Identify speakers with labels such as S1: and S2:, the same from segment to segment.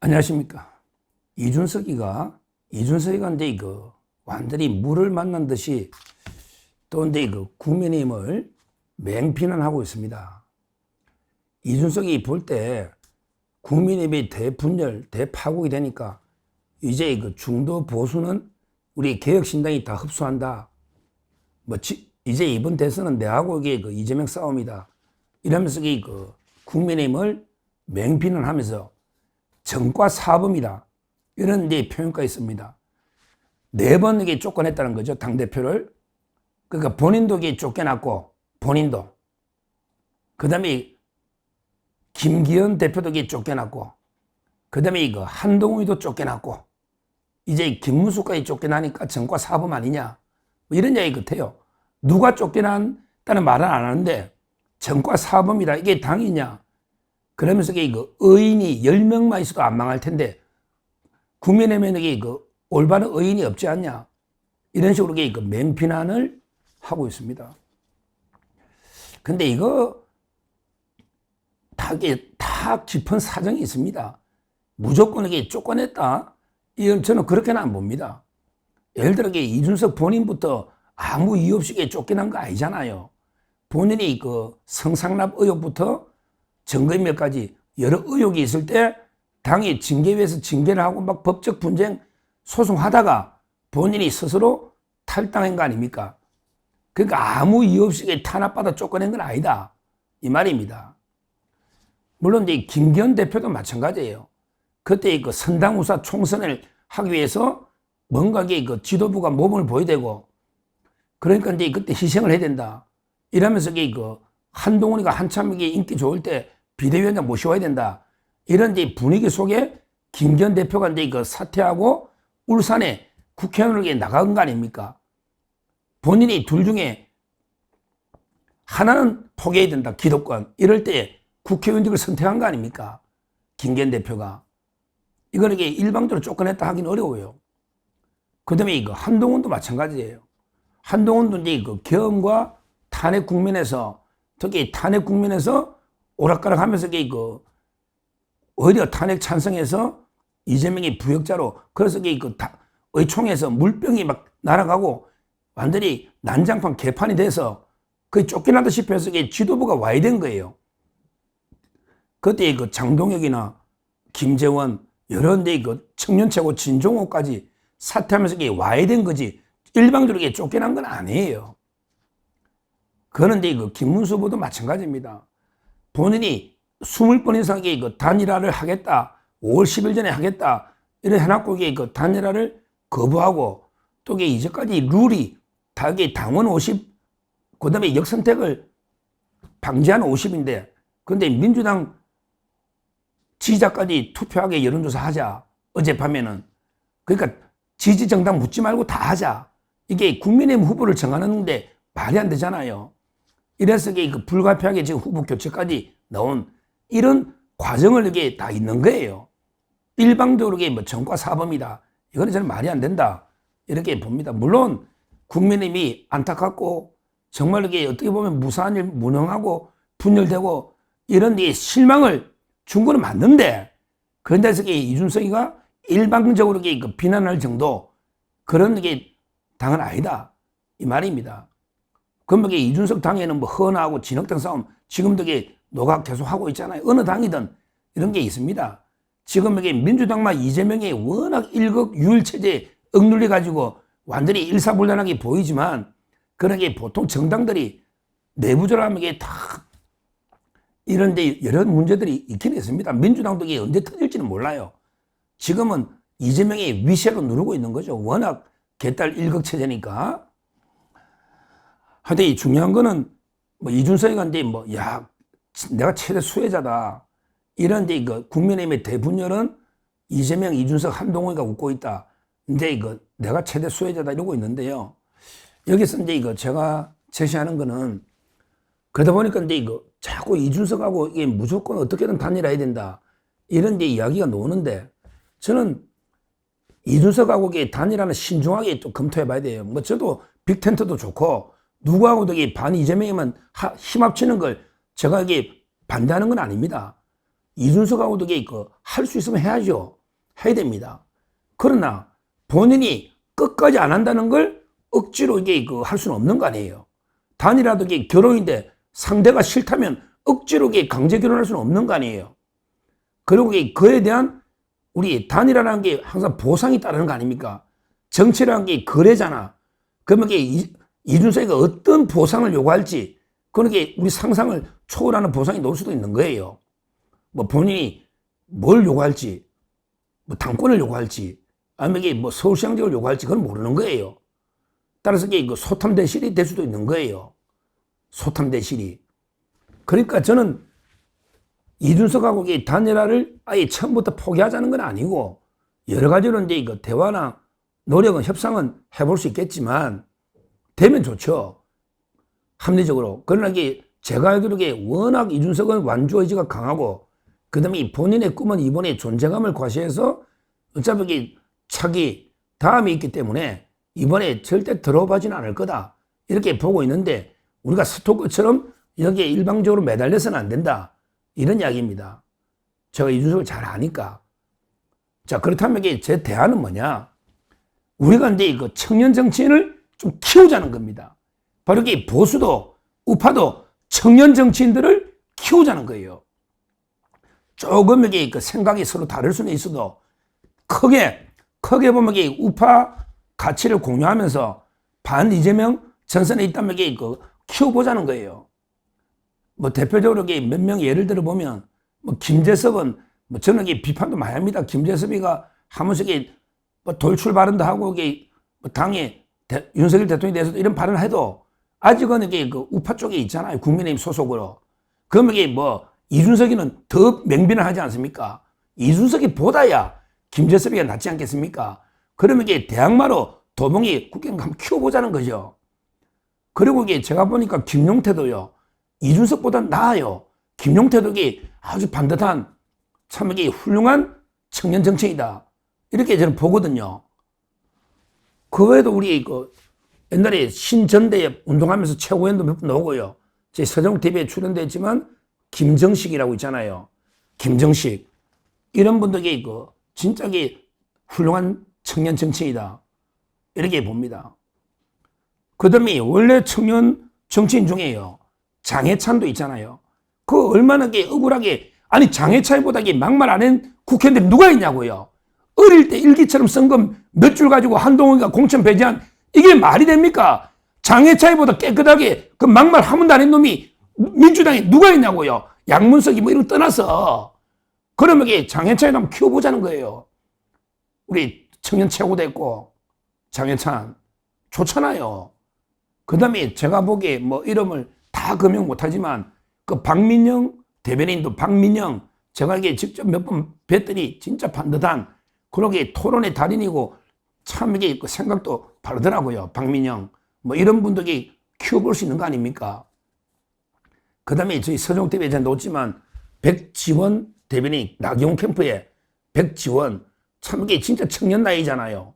S1: 안녕하십니까. 이준석이가 이제 완전히 물을 만난 듯이 또 이제 국민의힘을 맹비난하고 있습니다. 이준석이 볼 때 국민의힘이 대분열, 대파국이 되니까 이제 중도 보수는 우리 개혁신당이 다 흡수한다. 이제 이번 대선은 내하고 이게 이재명 싸움이다. 이러면서 국민의힘을 맹비난하면서 정과 사범이다. 이런 이제 표현가 있습니다. 4번 이게 쫓겨냈다는 거죠. 당대표를. 그러니까 본인도 이게 쫓겨났고, 본인도. 그 다음에 김기현 대표도 이게 쫓겨났고, 그 다음에 한동훈이도 쫓겨났고, 이제 김문수까지 쫓겨나니까 정과 사범 아니냐. 뭐 이런 이야기 같아요. 누가 쫓겨났다는 말은 안 하는데, 정과 사범이다. 이게 당이냐. 그러면서 의인이 10명만 있어도 안 망할 텐데, 국민의힘에 올바른 의인이 없지 않냐. 이런 식으로 맹비난을 하고 있습니다. 근데 이거 다 깊은 사정이 있습니다. 무조건 쫓겨냈다. 이건 저는 그렇게는 안 봅니다. 예를 들어 이준석 본인부터 아무 이유 없이 쫓겨난 거 아니잖아요. 본인이 성상납 의혹부터 증거인멸까지 여러 의혹이 있을 때 당이 징계위에서 징계를 하고 막 법적 분쟁 소송하다가 본인이 스스로 탈당한 거 아닙니까? 그러니까 아무 이유 없이 탄압받아 쫓겨낸 건 아니다. 이 말입니다. 물론 이제 김기현 대표도 마찬가지예요. 그때 선당우사 총선을 하기 위해서 뭔가 지도부가 몸을 보여야 되고, 그러니까 이제 그때 희생을 해야 된다. 이러면서 한동훈이가 한참 인기 좋을 때 비대위원장 모셔와야 된다. 이런 이제 분위기 속에 김기현 대표가 이제 사퇴하고 울산에 국회의원에게 나간 거 아닙니까? 본인이 둘 중에 하나는 포기해야 된다. 기득권. 이럴 때 국회의원직을 선택한 거 아닙니까? 김기현 대표가. 이걸 일방적으로 쫓겨냈다 하긴 어려워요. 그 다음에 한동훈도 마찬가지예요. 한동훈도 이제 계엄과 탄핵 국면에서, 특히 탄핵 국면에서 오락가락 하면서 오히려 탄핵 찬성해서 이재명이 부역자로, 그래서 의총에서 물병이 막 날아가고 완전히 난장판 개판이 돼서 거의 쫓겨나다시피 해서 지도부가 와야 된 거예요. 그때 장동혁이나 김재원, 여러 데 청년 최고 진종호까지 사퇴하면서 와야 된 거지, 일방적으로 쫓겨난 건 아니에요. 그런데 김문수 후보도 마찬가지입니다. 본인이 20번 이상의 단일화를 하겠다, 5월 10일 전에 하겠다, 이래 해놓고 단일화를 거부하고, 또 이제까지 룰이 다 당원 50, 그 다음에 역선택을 방지하는 50인데, 근데 민주당 지지자까지 투표하게 여론조사 하자. 어젯밤에는. 그러니까 지지정당 묻지 말고 다 하자. 이게 국민의힘 후보를 정하는데 말이 안 되잖아요. 이래서 불가피하게 지금 후보 교체까지 나온 이런 과정을 이게 다 있는 거예요. 일방적으로 정과 사범이다. 이거는 저는 말이 안 된다. 이렇게 봅니다. 물론 국민의힘이 안타깝고 정말 어떻게 보면 무사한 일, 무능하고 분열되고 이런 데 실망을 준 거는 맞는데, 그런데 이준석이가 일방적으로 비난할 정도 그런 당은 아니다. 이 말입니다. 그러면 이준석 당에는 헌하고 진흙탕 싸움 지금도 노각 계속 하고 있잖아요. 어느 당이든 이런 게 있습니다. 지금 민주당만 이재명이 워낙 일극유일체제에 억눌려 가지고 완전히 일사불란하게 보이지만, 그런 게 보통 정당들이 내부적으로 하면 다 이런 데 여러 문제들이 있긴 있습니다. 민주당도 언제 터질지는 몰라요. 지금은 이재명이 위세로 누르고 있는 거죠. 워낙 개딸 일극체제니까. 하여튼 중요한 거는 이준석이가 이제 내가 최대 수혜자다. 이런 이제 국민의힘의 대분열은 이재명, 이준석, 한동훈이가 웃고 있다. 이제 내가 최대 수혜자다 이러고 있는데요. 여기서 이제 제가 제시하는 거는, 그러다 보니까 이제 자꾸 이준석하고 이게 무조건 어떻게든 단일화해야 된다. 이런 이제 이야기가 나오는데, 저는 이준석하고 단일화는 신중하게 또 검토해 봐야 돼요. 저도 빅텐트도 좋고, 누구하고도 반 이재명이면 힘 합치는 걸 제가 반대하는 건 아닙니다. 이준석하고도 할 수 있으면 해야죠. 해야 됩니다. 그러나 본인이 끝까지 안 한다는 걸 억지로 이게 할 수는 없는 거 아니에요. 단이라도 이게 결혼인데 상대가 싫다면 억지로 이게 강제 결혼할 수는 없는 거 아니에요. 그리고 그에 대한 우리 단이라는 게 항상 보상이 따르는 거 아닙니까? 정치라는 게 거래잖아. 그러면 이준석이가 어떤 보상을 요구할지, 그런 게 우리 상상을 초월하는 보상이 나올 수도 있는 거예요. 뭐 본인이 뭘 요구할지, 뭐 당권을 요구할지, 아니면 이게 뭐 서울시장직을 요구할지 그건 모르는 거예요. 따라서 이게 소탐대실이 될 수도 있는 거예요. 소탐대실이. 그러니까 저는 이준석하고 단일화를 아예 처음부터 포기하자는 건 아니고, 여러 가지로 이제 대화나 노력은, 협상은 해볼 수 있겠지만, 되면 좋죠. 합리적으로. 그러나 제가 알기로 워낙 이준석은 완주 의지가 강하고, 그 다음에 본인의 꿈은 이번에 존재감을 과시해서 어차피 차기 다음이 있기 때문에 이번에 절대 드롭하지는 않을 거다, 이렇게 보고 있는데, 우리가 스토커처럼 여기에 일방적으로 매달려서는 안 된다, 이런 이야기입니다. 제가 이준석을 잘 아니까. 자, 그렇다면 제 대안은 뭐냐? 우리가 이제 청년 정치인을 좀 키우자는 겁니다. 바로 보수도 우파도 청년 정치인들을 키우자는 거예요. 조금 생각이 서로 다를 수는 있어도 크게 보면 우파 가치를 공유하면서 반 이재명 전선에 있다면 키워보자는 거예요. 뭐 대표적으로 몇 명 예를 들어 보면, 뭐 김재섭은, 뭐 저는 비판도 많이 합니다. 김재섭이가 한 번씩 뭐 돌출 발언도 하고 뭐 당에 윤석열 대통령에 대해서도 이런 발언을 해도 아직은 우파 쪽에 있잖아요. 국민의힘 소속으로. 그러면 뭐 이준석이는 더 맹비난 하지 않습니까? 이준석이 보다야 김재섭이가 낫지 않겠습니까? 그러면 대항마로 도봉이 국회의원 한번 키워보자는 거죠. 그리고 제가 보니까 김용태도요, 이준석보다 나아요. 김용태도 아주 반듯한 참 훌륭한 청년 정치인이다, 이렇게 저는 보거든요. 그 외에도 우리 옛날에 신전대에 운동하면서 최고위원도 몇 분 나오고요. 제 서정TV에 출연됐지만 김정식이라고 있잖아요. 김정식. 이런 분들이 진짜 훌륭한 청년 정치인이다, 이렇게 봅니다. 그 다음에 원래 청년 정치인 중에요, 장해찬도 있잖아요. 그 얼마나 억울하게, 아니 장해찬보다 막말 안 한 국회의원들이 누가 있냐고요. 어릴 때 일기처럼 쓴 거 몇 줄 가지고 한동훈이가 공천 배제한, 이게 말이 됩니까? 장해찬보다 깨끗하게 그 막말 한 번도 안 한 놈이 민주당에 누가 있냐고요. 양문석이 뭐 이런 거 떠나서. 그러면 장해찬이 한번 키워보자는 거예요. 우리 청년 최고 됐고 장해찬 좋잖아요. 그 다음에 제가 보기에 뭐 이름을 다 금명 못하지만 그 박민영 대변인도, 박민영 제가 직접 몇 번 뵀더니 진짜 반듯한 그러게 토론의 달인이고 참 생각도 바르더라고요. 박민영 뭐 이런 분들이 키워볼 수 있는 거 아닙니까? 그 다음에 저희 서정TV에 제가 놓지만 백지원 대변인, 나경원 캠프에 백지원, 참 진짜 청년 나이잖아요.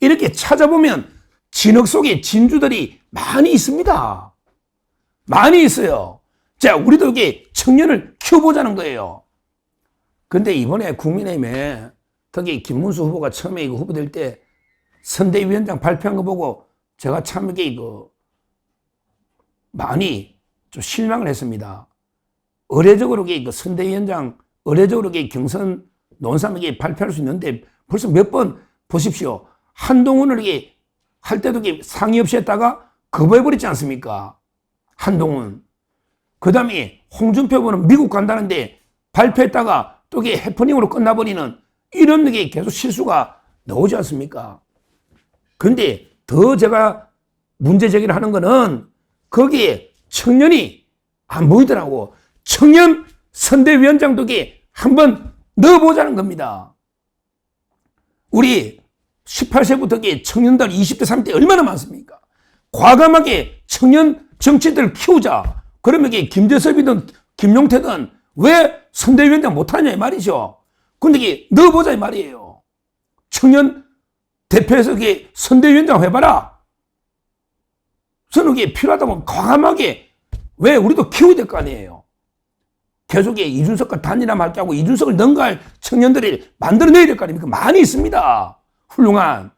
S1: 이렇게 찾아보면 진흙 속에 진주들이 많이 있습니다. 많이 있어요. 자, 우리도 청년을 키워보자는 거예요. 근데 이번에 국민의힘에 특히 김문수 후보가 처음에 후보될 때 선대위원장 발표한 거 보고 제가 참 많이 좀 실망을 했습니다. 의례적으로 선대위원장, 의례적으로 경선 논사에게 발표할 수 있는데 벌써 몇 번 보십시오. 한동훈을 할 때도 상의 없이 했다가 거부해버렸지 않습니까? 한동훈. 그 다음에 홍준표 후보는 미국 간다는데 발표했다가 또 해프닝으로 끝나버리는 이런 게 계속 실수가 나오지 않습니까? 근데 더 제가 문제 제기를 하는 거는 거기에 청년이 안 보이더라고. 청년 선대위원장도 한번 넣어보자는 겁니다. 우리 18세부터 청년들 20대, 30대 얼마나 많습니까? 과감하게 청년 정치인들을 키우자. 그러면 김재섭이든 김용태든 왜 선대위원장 못하냐 이 말이죠. 근데 넣어보자 이 말이에요. 청년 대표에서 선대위원장 해봐라. 저는 필요하다고 과감하게, 왜 우리도 키워야 될 거 아니에요. 계속 이준석과 단일화 말게 하고 이준석을 능가할 청년들이 만들어내야 될 거 아닙니까? 많이 있습니다. 훌륭한.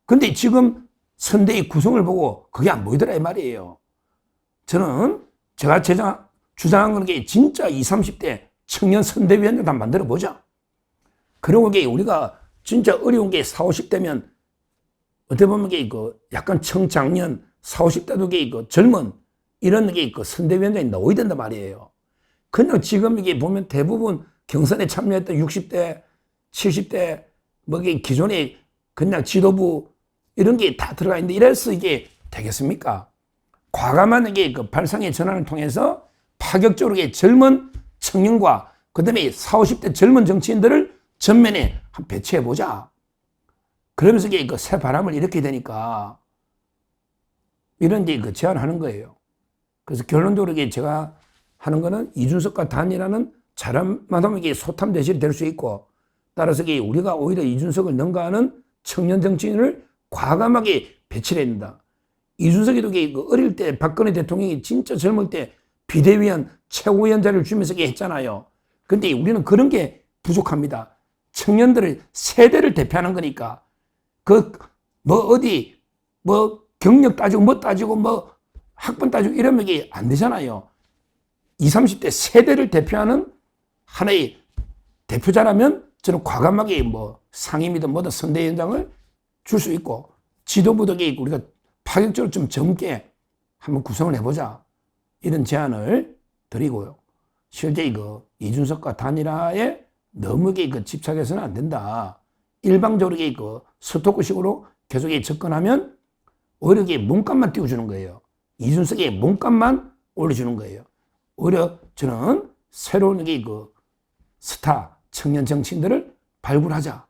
S1: 근데 지금 선대위 구성을 보고 그게 안 보이더라 이 말이에요. 저는 제가 주장한 건 게 진짜 20, 30대 청년 선대위원장 다 만들어 보자. 그리고 우리가 진짜 어려운 게 40, 50대면 어떻게 보면 약간 청장년 40, 50대도 젊은 이런 선대위원장이 나와야 된단 말이에요. 그냥 지금 이게 보면 대부분 경선에 참여했던 60대, 70대 뭐 기존에 그냥 지도부 이런 게 다 들어가 있는데 이래서 이게 되겠습니까? 과감한 발상의 전환을 통해서 파격적으로 젊은 청년과 그다음에 40, 50대 젊은 정치인들을 전면에 배치해 보자. 그러면서 새 바람을 일으키게 되니까 이런 제안하는 거예요. 그래서 결론적으로 제가 하는 거는 이준석과 단일화는 잘하면 소탐 대실이 될 수 있고, 따라서 우리가 오히려 이준석을 능가하는 청년 정치인을 과감하게 배치를 해야 된다. 이준석이도 어릴 때 박근혜 대통령이 진짜 젊을 때 비대위원 최고위원 자리를 주면서 했잖아요. 근데 우리는 그런 게 부족합니다. 청년들을 세대를 대표하는 거니까 경력 따지고 뭐 따지고 뭐 학번 따지고 이러면 이게 안 되잖아요. 20, 30대 세대를 대표하는 하나의 대표자라면 저는 과감하게 상임이든 뭐든 선대위원장을 줄 수 있고, 지도부도 우리가 파격적으로 좀 젊게 한번 구성을 해보자. 이런 제안을 드리고요. 실제 이준석과 단일화에 너무 집착해서는 안 된다. 일방적으로 스토크식으로 계속 접근하면 오히려 몸값만 띄워주는 거예요. 이준석의 몸값만 올려주는 거예요. 오히려 저는 새로운 스타 청년 정치인들을 발굴하자.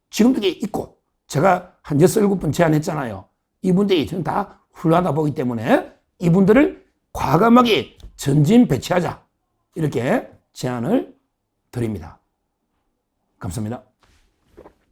S1: 지금도 있고, 제가 한 6, 7번 제안했잖아요. 이분들이 저는 다 훌륭하다 보기 때문에 이분들을 과감하게 전진 배치하자. 이렇게 제안을 드립니다. 감사합니다.